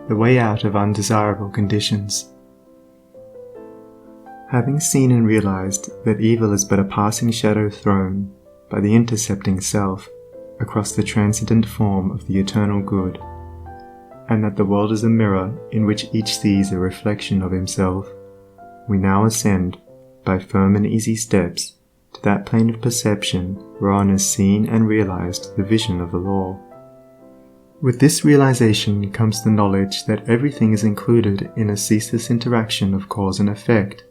the way out of undesirable conditions. Having seen and realized that evil is but a passing shadow thrown by the intercepting self across the transcendent form of the eternal good, and that the world is a mirror in which each sees a reflection of himself, we now ascend, by firm and easy steps, to that plane of perception whereon is seen and realized the vision of the law. With this realization comes the knowledge that everything is included in a ceaseless interaction of cause and effect,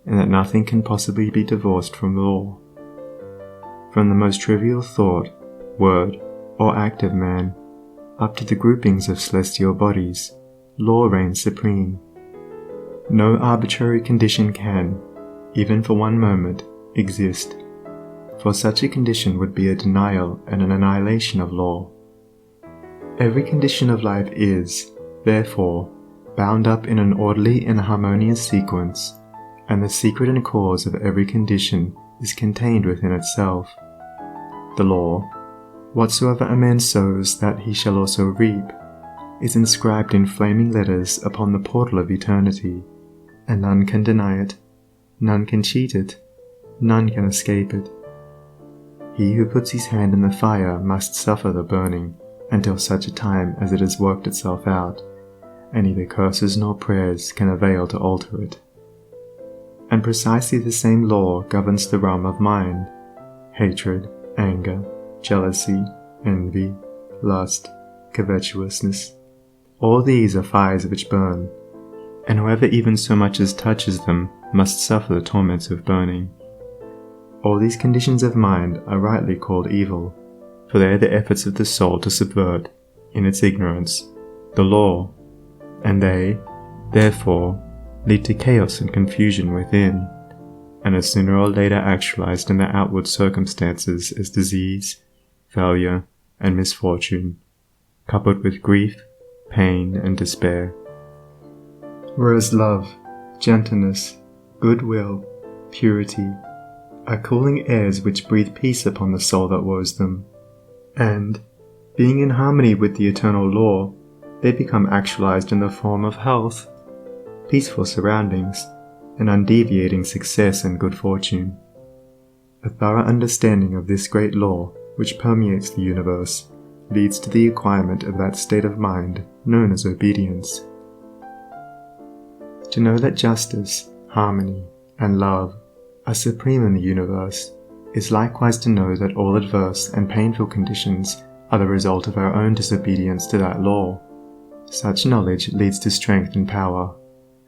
and that nothing can possibly be divorced from law. From the most trivial thought, word, or act of man, up to the groupings of celestial bodies, law reigns supreme. No arbitrary condition can, even for one moment, exist, for such a condition would be a denial and an annihilation of law. Every condition of life is, therefore, bound up in an orderly and harmonious sequence, and the secret and cause of every condition is contained within itself. The law, whatsoever a man sows that he shall also reap, is inscribed in flaming letters upon the portal of eternity, and none can deny it, none can cheat it, none can escape it. He who puts his hand in the fire must suffer the burning until such a time as it has worked itself out, and neither curses nor prayers can avail to alter it. And precisely the same law governs the realm of mind. Hatred, anger, jealousy, envy, lust, covetousness, all these are fires which burn, and whoever even so much as touches them must suffer the torments of burning. All these conditions of mind are rightly called evil, for they are the efforts of the soul to subvert, in its ignorance, the law, and they, therefore, lead to chaos and confusion within, and are sooner or later actualized in their outward circumstances as disease, failure, and misfortune, coupled with grief, pain, and despair. Whereas love, gentleness, goodwill, purity, are cooling airs which breathe peace upon the soul that woes them, and, being in harmony with the eternal law, they become actualized in the form of health, peaceful surroundings, and undeviating success and good fortune. A thorough understanding of this great law which permeates the universe leads to the acquirement of that state of mind known as obedience. To know that justice, harmony, and love are supreme in the universe is likewise to know that all adverse and painful conditions are the result of our own disobedience to that law. Such knowledge leads to strength and power,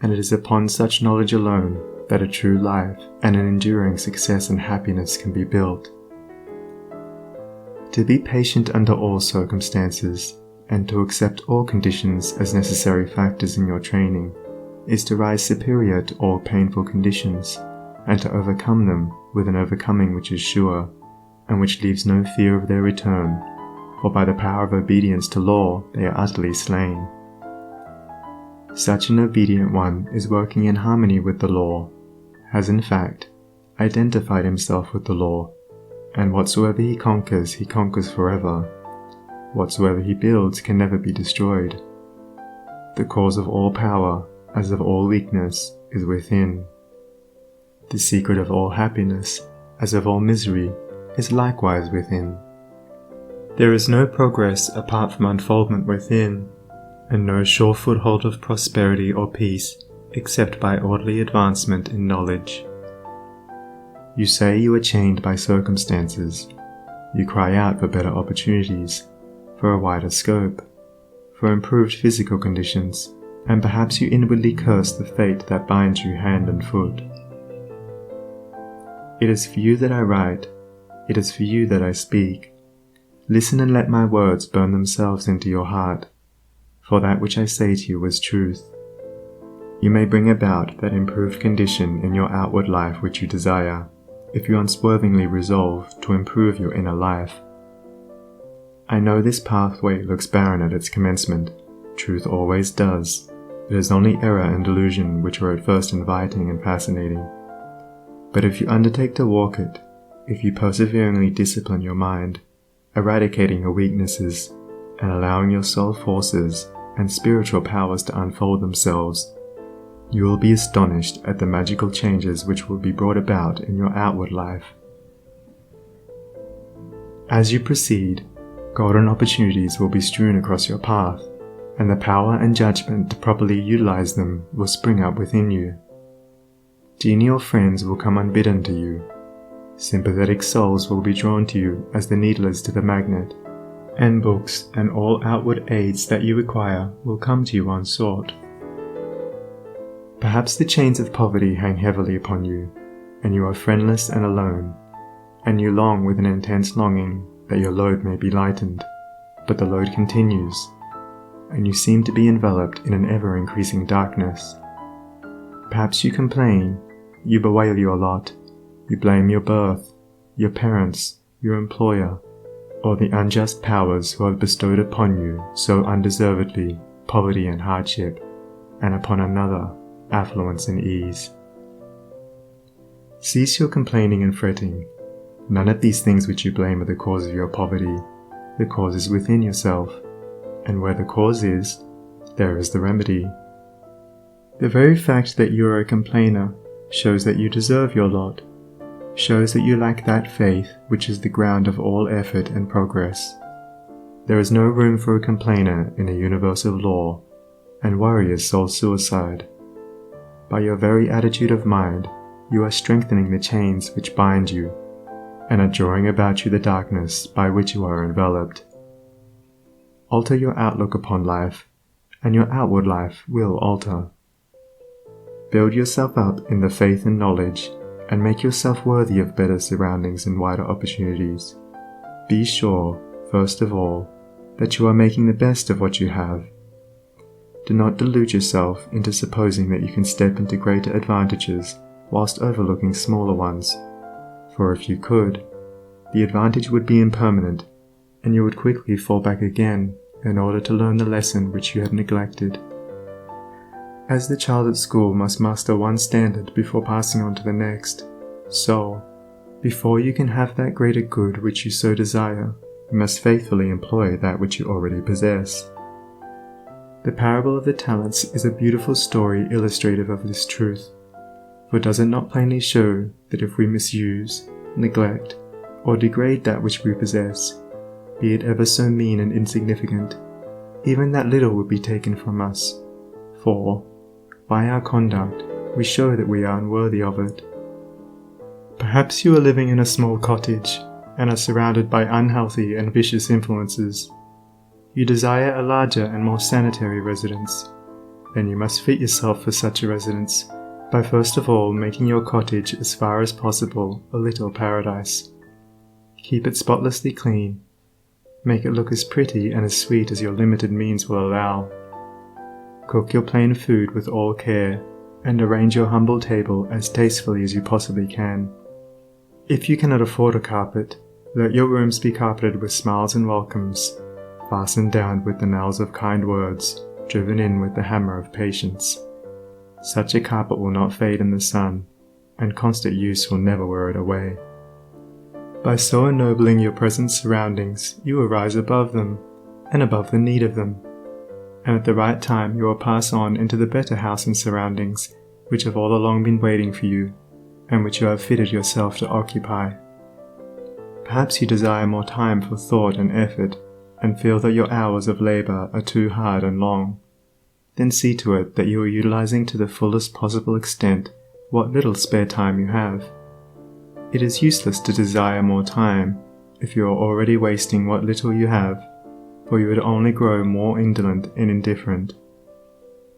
and it is upon such knowledge alone that a true life and an enduring success and happiness can be built. To be patient under all circumstances, and to accept all conditions as necessary factors in your training, is to rise superior to all painful conditions, and to overcome them with an overcoming which is sure, and which leaves no fear of their return, for by the power of obedience to law they are utterly slain. Such an obedient one is working in harmony with the law, has in fact identified himself with the law, and whatsoever he conquers forever. Whatsoever he builds can never be destroyed. The cause of all power, as of all weakness, is within. The secret of all happiness, as of all misery, is likewise within. There is no progress apart from unfoldment within, and no sure foothold of prosperity or peace except by orderly advancement in knowledge. You say you are chained by circumstances. You cry out for better opportunities, for a wider scope, for improved physical conditions, and perhaps you inwardly curse the fate that binds you hand and foot. It is for you that I write, it is for you that I speak. Listen and let my words burn themselves into your heart, for that which I say to you is truth. You may bring about that improved condition in your outward life which you desire, if you unswervingly resolve to improve your inner life. I know this pathway looks barren at its commencement. Truth always does. It is only error and delusion which are at first inviting and fascinating. But if you undertake to walk it, if you perseveringly discipline your mind, eradicating your weaknesses, and allowing your soul forces and spiritual powers to unfold themselves, you will be astonished at the magical changes which will be brought about in your outward life. As you proceed, golden opportunities will be strewn across your path, and the power and judgment to properly utilize them will spring up within you. Genial friends will come unbidden to you. Sympathetic souls will be drawn to you as the needle is to the magnet, and books and all outward aids that you require will come to you unsought. Perhaps the chains of poverty hang heavily upon you, and you are friendless and alone, and you long with an intense longing that your load may be lightened, but the load continues, and you seem to be enveloped in an ever-increasing darkness. Perhaps you complain, you bewail your lot, you blame your birth, your parents, your employer, or the unjust powers who have bestowed upon you so undeservedly poverty and hardship, and upon another affluence and ease. Cease your complaining and fretting. None of these things which you blame are the cause of your poverty. The cause is within yourself, and where the cause is, there is the remedy. The very fact that you are a complainer shows that you deserve your lot, shows that you lack that faith which is the ground of all effort and progress. There is no room for a complainer in a universe of law, and worry is soul suicide. By your very attitude of mind, you are strengthening the chains which bind you, and are drawing about you the darkness by which you are enveloped. Alter your outlook upon life, and your outward life will alter. Build yourself up in the faith and knowledge, and make yourself worthy of better surroundings and wider opportunities. Be sure, first of all, that you are making the best of what you have. Do not delude yourself into supposing that you can step into greater advantages whilst overlooking smaller ones, for if you could, the advantage would be impermanent, and you would quickly fall back again in order to learn the lesson which you had neglected. As the child at school must master one standard before passing on to the next, so, before you can have that greater good which you so desire, you must faithfully employ that which you already possess. The parable of the talents is a beautiful story illustrative of this truth, for does it not plainly show that if we misuse, neglect, or degrade that which we possess, be it ever so mean and insignificant, even that little would be taken from us, for, by our conduct, we show that we are unworthy of it. Perhaps you are living in a small cottage, and are surrounded by unhealthy and vicious influences. You desire a larger and more sanitary residence. Then you must fit yourself for such a residence, by first of all making your cottage as far as possible a little paradise. Keep it spotlessly clean. Make it look as pretty and as sweet as your limited means will allow. Cook your plain food with all care, and arrange your humble table as tastefully as you possibly can. If you cannot afford a carpet, let your rooms be carpeted with smiles and welcomes, fastened down with the nails of kind words, driven in with the hammer of patience. Such a carpet will not fade in the sun, and constant use will never wear it away. By so ennobling your present surroundings, you will rise above them, and above the need of them, and at the right time you will pass on into the better house and surroundings which have all along been waiting for you, and which you have fitted yourself to occupy. Perhaps you desire more time for thought and effort, and feel that your hours of labor are too hard and long. Then see to it that you are utilizing to the fullest possible extent what little spare time you have. It is useless to desire more time if you are already wasting what little you have, for you would only grow more indolent and indifferent.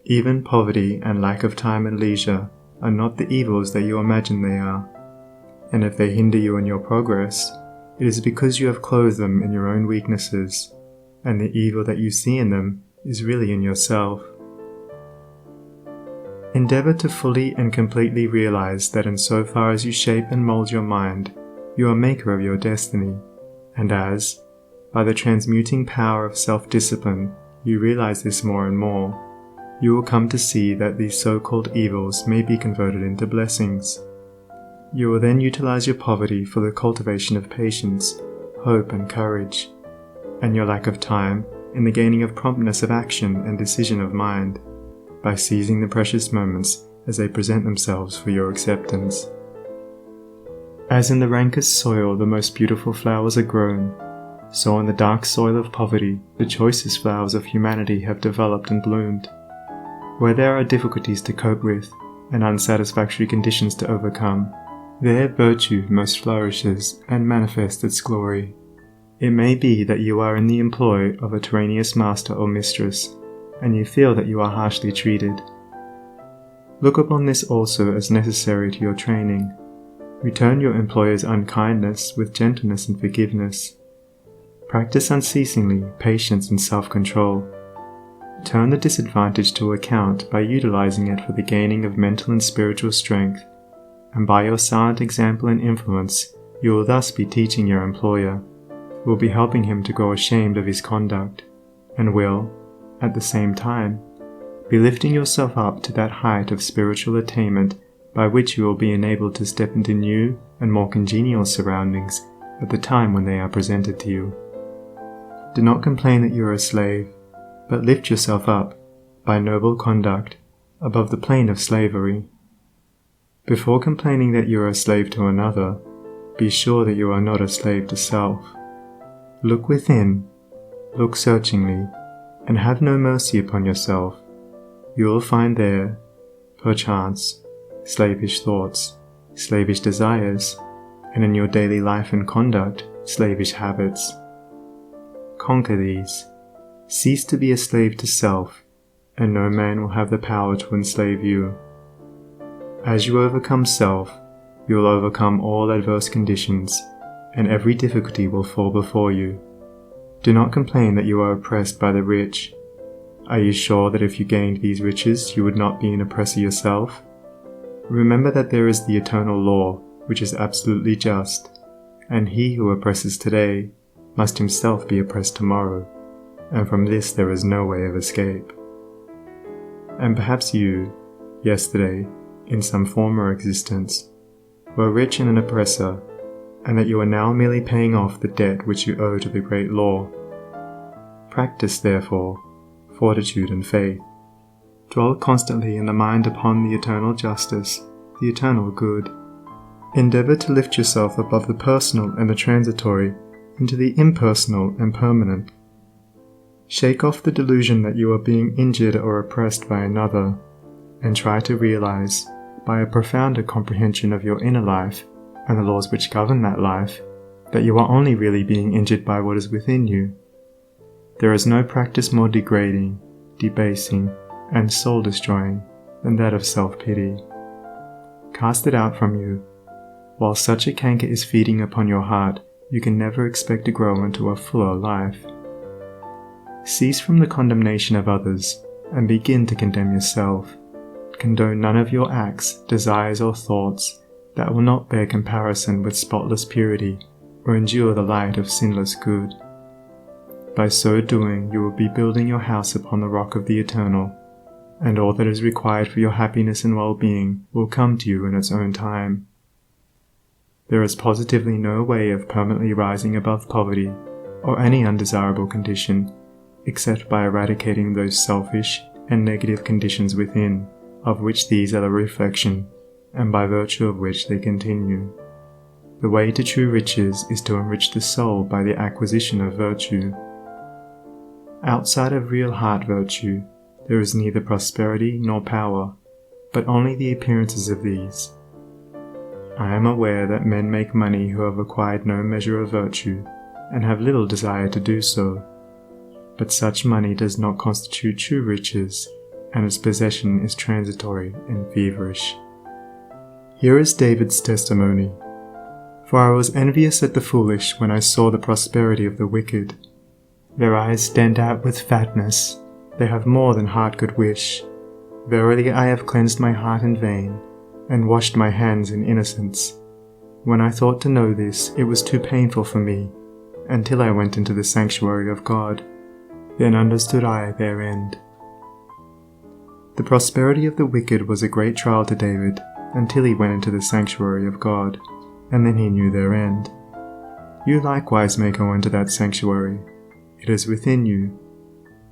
Even poverty and lack of time and leisure are not the evils that you imagine they are, and if they hinder you in your progress, it is because you have clothed them in your own weaknesses, and the evil that you see in them is really in yourself. Endeavor to fully and completely realize that in so far as you shape and mold your mind, you are maker of your destiny, and as, by the transmuting power of self-discipline, you realize this more and more, you will come to see that these so-called evils may be converted into blessings. You will then utilize your poverty for the cultivation of patience, hope and courage, and your lack of time in the gaining of promptness of action and decision of mind, by seizing the precious moments as they present themselves for your acceptance. As in the rankest soil the most beautiful flowers are grown, so in the dark soil of poverty the choicest flowers of humanity have developed and bloomed. Where there are difficulties to cope with and unsatisfactory conditions to overcome, there virtue most flourishes and manifests its glory. It may be that you are in the employ of a tyrannous master or mistress, and you feel that you are harshly treated. Look upon this also as necessary to your training. Return your employer's unkindness with gentleness and forgiveness. Practice unceasingly patience and self-control. Turn the disadvantage to account by utilizing it for the gaining of mental and spiritual strength, and by your silent example and influence, you will thus be teaching your employer, will be helping him to grow ashamed of his conduct, and will, at the same time, be lifting yourself up to that height of spiritual attainment by which you will be enabled to step into new and more congenial surroundings at the time when they are presented to you. Do not complain that you are a slave, but lift yourself up, by noble conduct, above the plane of slavery. Before complaining that you are a slave to another, be sure that you are not a slave to self. Look within, look searchingly, and have no mercy upon yourself. You will find there, perchance, slavish thoughts, slavish desires, and in your daily life and conduct, slavish habits. Conquer these. Cease to be a slave to self, and no man will have the power to enslave you. As you overcome self, you will overcome all adverse conditions, and every difficulty will fall before you. Do not complain that you are oppressed by the rich. Are you sure that if you gained these riches you would not be an oppressor yourself? Remember that there is the eternal law, which is absolutely just, and he who oppresses today must himself be oppressed tomorrow, and from this there is no way of escape. And perhaps you, yesterday, in some former existence, were rich and an oppressor, and that you are now merely paying off the debt which you owe to the great law. Practice, therefore, fortitude and faith. Dwell constantly in the mind upon the eternal justice, the eternal good. Endeavor to lift yourself above the personal and the transitory into the impersonal and permanent. Shake off the delusion that you are being injured or oppressed by another, and try to realize, by a profounder comprehension of your inner life and the laws which govern that life, that you are only really being injured by what is within you. There is no practice more degrading, debasing, and soul-destroying than that of self-pity. Cast it out from you. While such a canker is feeding upon your heart, you can never expect to grow into a fuller life. Cease from the condemnation of others, and begin to condemn yourself. Condone none of your acts, desires, or thoughts that will not bear comparison with spotless purity, or endure the light of sinless good. By so doing, you will be building your house upon the rock of the eternal, and all that is required for your happiness and well-being will come to you in its own time. There is positively no way of permanently rising above poverty, or any undesirable condition, except by eradicating those selfish and negative conditions within, of which these are the reflection, and by virtue of which they continue. The way to true riches is to enrich the soul by the acquisition of virtue. Outside of real heart virtue, there is neither prosperity nor power, but only the appearances of these. I am aware that men make money who have acquired no measure of virtue, and have little desire to do so, but such money does not constitute true riches, and its possession is transitory and feverish. Here is David's testimony. For I was envious at the foolish when I saw the prosperity of the wicked. Their eyes stand out with fatness, they have more than heart could wish. Verily I have cleansed my heart in vain, and washed my hands in innocence. When I thought to know this, it was too painful for me, until I went into the sanctuary of God. Then understood I their end. The prosperity of the wicked was a great trial to David, until he went into the sanctuary of God, and then he knew their end. You likewise may go into that sanctuary. It is within you,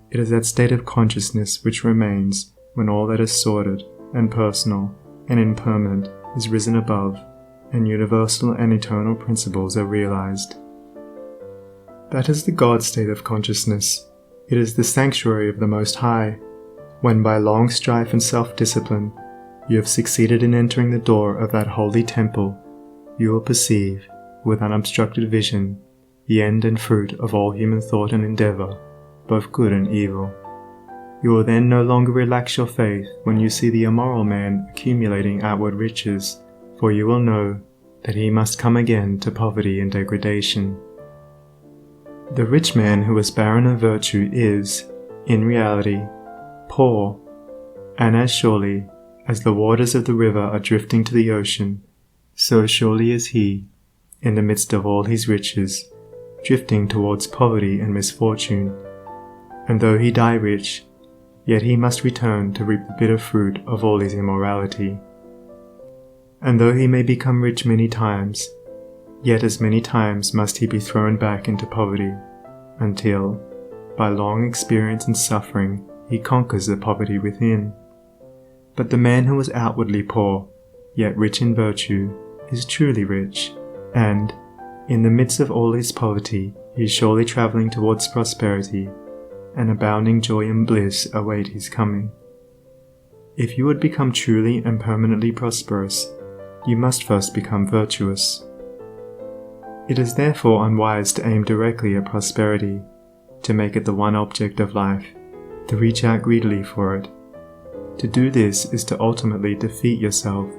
It is that state of consciousness which remains when all that is sordid and personal and impermanent is risen above, and universal and eternal principles are realized. That is the God state of consciousness. It is the sanctuary of the Most High, when by long strife and self-discipline you have succeeded in entering the door of that holy temple. You will perceive, with unobstructed vision, the end and fruit of all human thought and endeavor, both good and evil. You will then no longer relax your faith when you see the immoral man accumulating outward riches, for you will know that he must come again to poverty and degradation. The rich man who is barren of virtue is, in reality, poor, and as surely as the waters of the river are drifting to the ocean, so surely is he, in the midst of all his riches, drifting towards poverty and misfortune. And though he die rich, yet he must return to reap the bitter fruit of all his immorality. And though he may become rich many times, yet as many times must he be thrown back into poverty, until, by long experience and suffering, he conquers the poverty within. But the man who is outwardly poor, yet rich in virtue, is truly rich, and, in the midst of all his poverty, he is surely travelling towards prosperity, and abounding joy and bliss await his coming. If you would become truly and permanently prosperous, you must first become virtuous. It is therefore unwise to aim directly at prosperity, to make it the one object of life, to reach out greedily for it. To do this is to ultimately defeat yourself,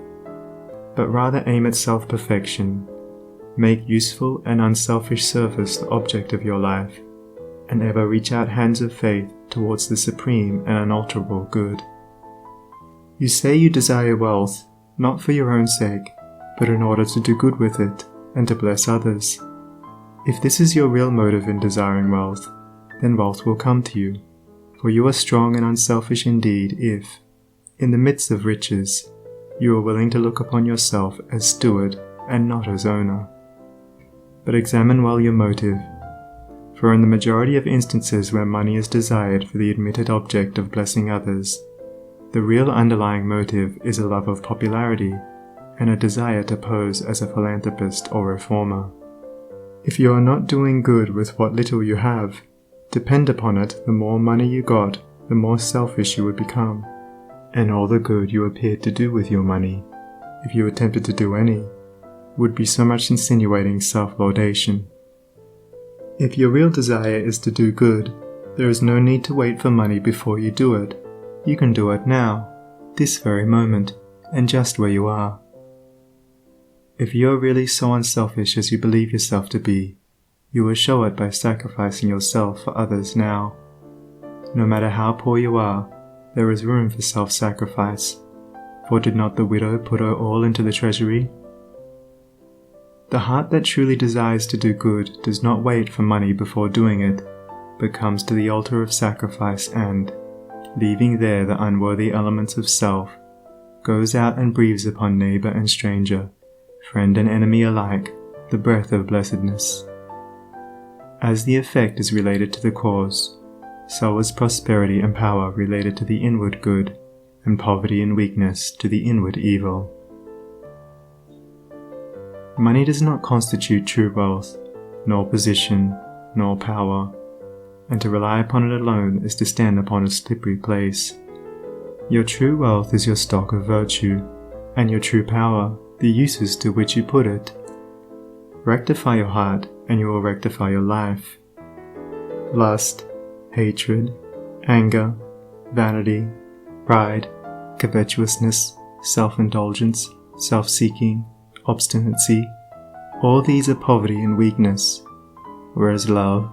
but rather aim at self-perfection. Make useful and unselfish service the object of your life, and ever reach out hands of faith towards the supreme and unalterable good. You say you desire wealth, not for your own sake, but in order to do good with it, and to bless others. If this is your real motive in desiring wealth, then wealth will come to you, for you are strong and unselfish indeed if, in the midst of riches, you are willing to look upon yourself as steward and not as owner. But examine well your motive, for in the majority of instances where money is desired for the admitted object of blessing others, the real underlying motive is a love of popularity and a desire to pose as a philanthropist or reformer. If you are not doing good with what little you have, depend upon it, the more money you got, the more selfish you would become, and all the good you appeared to do with your money, if you attempted to do any, would be so much insinuating self-laudation. If your real desire is to do good, there is no need to wait for money before you do it. You can do it now, this very moment, and just where you are. If you are really so unselfish as you believe yourself to be, you will show it by sacrificing yourself for others now. No matter how poor you are, there is room for self-sacrifice, for did not the widow put her all into the treasury? The heart that truly desires to do good does not wait for money before doing it, but comes to the altar of sacrifice and, leaving there the unworthy elements of self, goes out and breathes upon neighbor and stranger, friend and enemy alike, the breath of blessedness. As the effect is related to the cause, so is prosperity and power related to the inward good, and poverty and weakness to the inward evil. Money does not constitute true wealth, nor position, nor power, and to rely upon it alone is to stand upon a slippery place. Your true wealth is your stock of virtue, and your true power, the uses to which you put it. Rectify your heart, and you will rectify your life. Lust, hatred, anger, vanity, pride, covetousness, self-indulgence, self-seeking, obstinacy, all these are poverty and weakness, whereas love,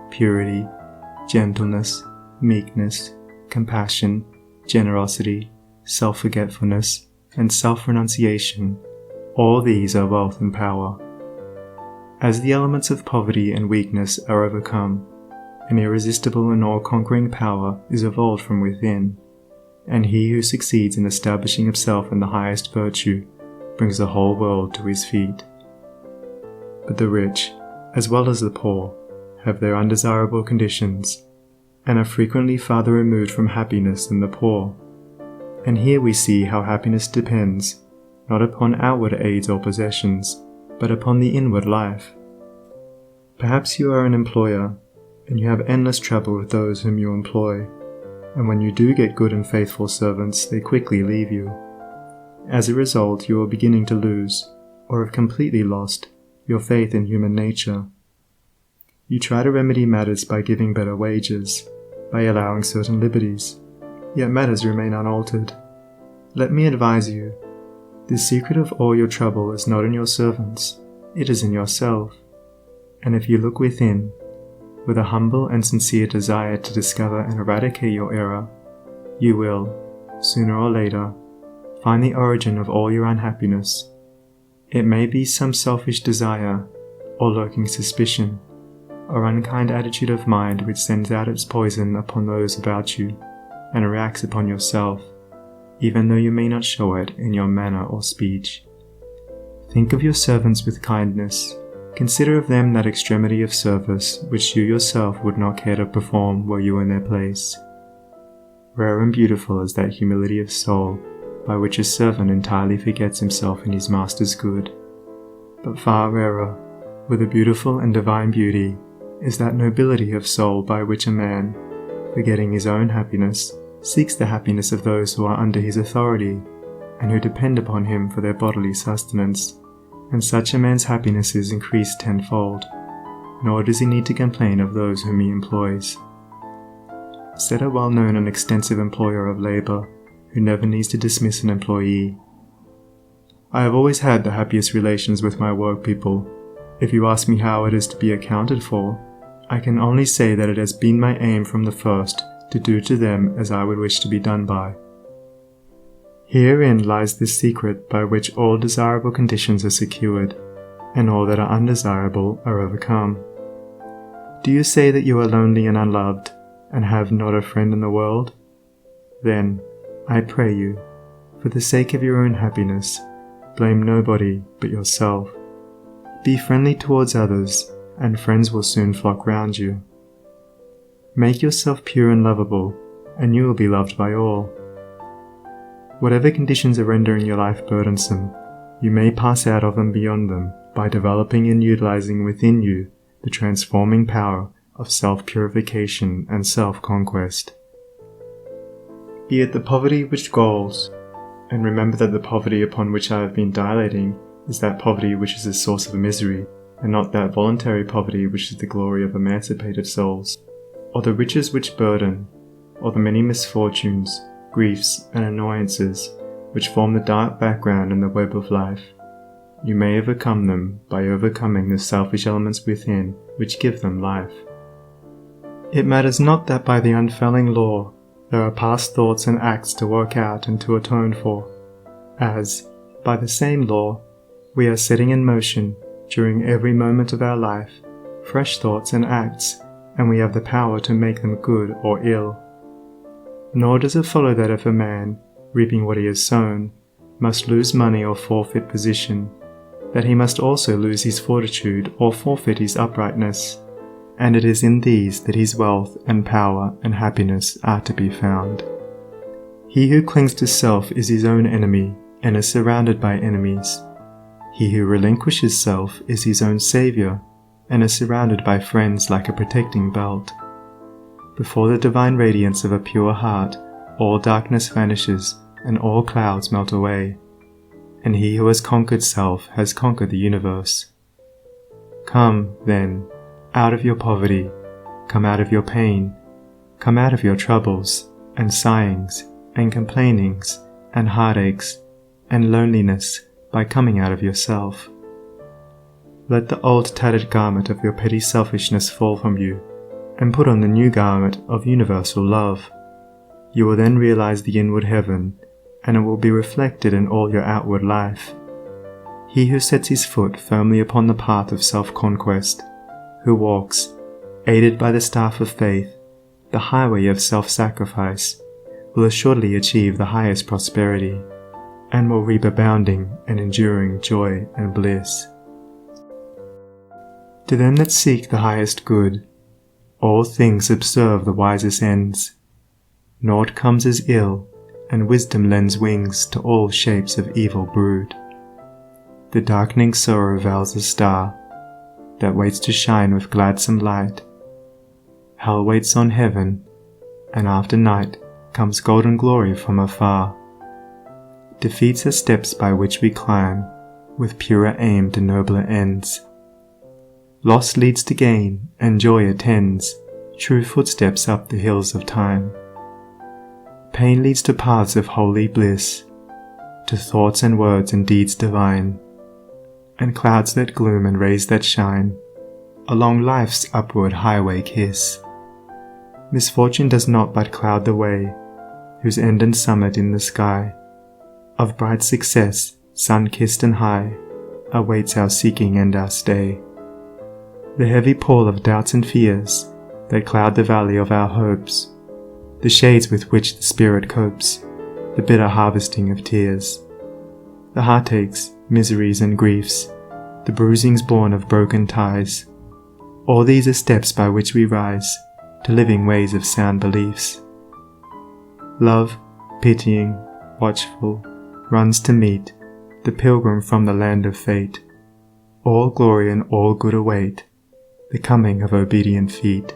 purity, gentleness, meekness, compassion, generosity, self-forgetfulness, and self-renunciation, all these are wealth and power. As the elements of poverty and weakness are overcome, an irresistible and all-conquering power is evolved from within, and he who succeeds in establishing himself in the highest virtue brings the whole world to his feet. But the rich, as well as the poor, have their undesirable conditions, and are frequently farther removed from happiness than the poor. And here we see how happiness depends, not upon outward aids or possessions, but upon the inward life. Perhaps you are an employer, and you have endless trouble with those whom you employ, and when you do get good and faithful servants, they quickly leave you. As a result, you are beginning to lose, or have completely lost, your faith in human nature. You try to remedy matters by giving better wages, by allowing certain liberties, yet matters remain unaltered. Let me advise you, the secret of all your trouble is not in your servants, it is in yourself. And if you look within, with a humble and sincere desire to discover and eradicate your error, you will, sooner or later, find the origin of all your unhappiness. It may be some selfish desire, or lurking suspicion, or unkind attitude of mind which sends out its poison upon those about you, and reacts upon yourself, even though you may not show it in your manner or speech. Think of your servants with kindness. Consider of them that extremity of service which you yourself would not care to perform were you in their place. Rare and beautiful is that humility of soul by which a servant entirely forgets himself in his master's good. But far rarer, with a beautiful and divine beauty, is that nobility of soul by which a man, forgetting his own happiness, seeks the happiness of those who are under his authority, and who depend upon him for their bodily sustenance, and such a man's happiness is increased tenfold, nor does he need to complain of those whom he employs. Said a well-known and extensive employer of labour, who never needs to dismiss an employee, I have always had the happiest relations with my work people. If you ask me how it is to be accounted for, I can only say that it has been my aim from the first to do to them as I would wish to be done by. Herein lies the secret by which all desirable conditions are secured, and all that are undesirable are overcome. Do you say that you are lonely and unloved, and have not a friend in the world? Then, I pray you, for the sake of your own happiness, blame nobody but yourself. Be friendly towards others, and friends will soon flock round you. Make yourself pure and lovable, and you will be loved by all. Whatever conditions are rendering your life burdensome, you may pass out of and beyond them by developing and utilizing within you the transforming power of self-purification and self-conquest. Be it the poverty which galls, and remember that the poverty upon which I have been dilating is that poverty which is a source of misery, and not that voluntary poverty which is the glory of emancipated souls, or the riches which burden, or the many misfortunes, griefs, and annoyances which form the dark background in the web of life. You may overcome them by overcoming the selfish elements within which give them life. It matters not that by the unfailing law there are past thoughts and acts to work out and to atone for, as, by the same law, we are setting in motion, during every moment of our life, fresh thoughts and acts, and we have the power to make them good or ill. Nor does it follow that if a man, reaping what he has sown, must lose money or forfeit position, that he must also lose his fortitude or forfeit his uprightness, and it is in these that his wealth and power and happiness are to be found. He who clings to self is his own enemy and is surrounded by enemies. He who relinquishes self is his own saviour and is surrounded by friends like a protecting belt. Before the divine radiance of a pure heart, all darkness vanishes and all clouds melt away, and he who has conquered self has conquered the universe. Come, then, out of your poverty, come out of your pain, come out of your troubles, and sighings, and complainings, and heartaches, and loneliness by coming out of yourself. Let the old tattered garment of your petty selfishness fall from you, and put on the new garment of universal love. You will then realize the inward heaven, and it will be reflected in all your outward life. He who sets his foot firmly upon the path of self-conquest, who walks, aided by the staff of faith, the highway of self-sacrifice, will assuredly achieve the highest prosperity, and will reap abounding and enduring joy and bliss. To them that seek the highest good, All things subserve the wisest ends. Naught comes as ill, and wisdom lends wings to all shapes of evil brood. The darkening sorrow veils a star that waits to shine with gladsome light. Hell waits on heaven, and after night comes golden glory from afar. Defeats are steps by which we climb, with purer aim to nobler ends. Loss leads to gain, and joy attends true footsteps up the hills of time. Pain leads to paths of holy bliss, to thoughts and words and deeds divine, and clouds that gloom and rays that shine along life's upward highway kiss. Misfortune does not but cloud the way, whose end and summit in the sky of bright success, sun-kissed and high, awaits our seeking and our stay. The heavy pall of doubts and fears that cloud the valley of our hopes, the shades with which the spirit copes, the bitter harvesting of tears, the heartaches, miseries and griefs, the bruisings born of broken ties, all these are steps by which we rise to living ways of sound beliefs. Love, pitying, watchful, runs to meet the pilgrim from the land of fate. All glory and all good await the coming of obedient feet.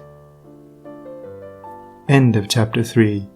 End of chapter 3.